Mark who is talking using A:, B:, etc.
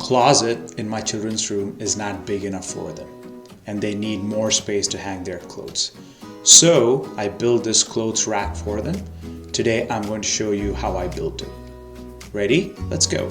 A: closet in my children's room is not big enough for them, and they need more space to hang their clothes. So I built this clothes rack for them. Today I'm going to show you how I built it. Ready? Let's go.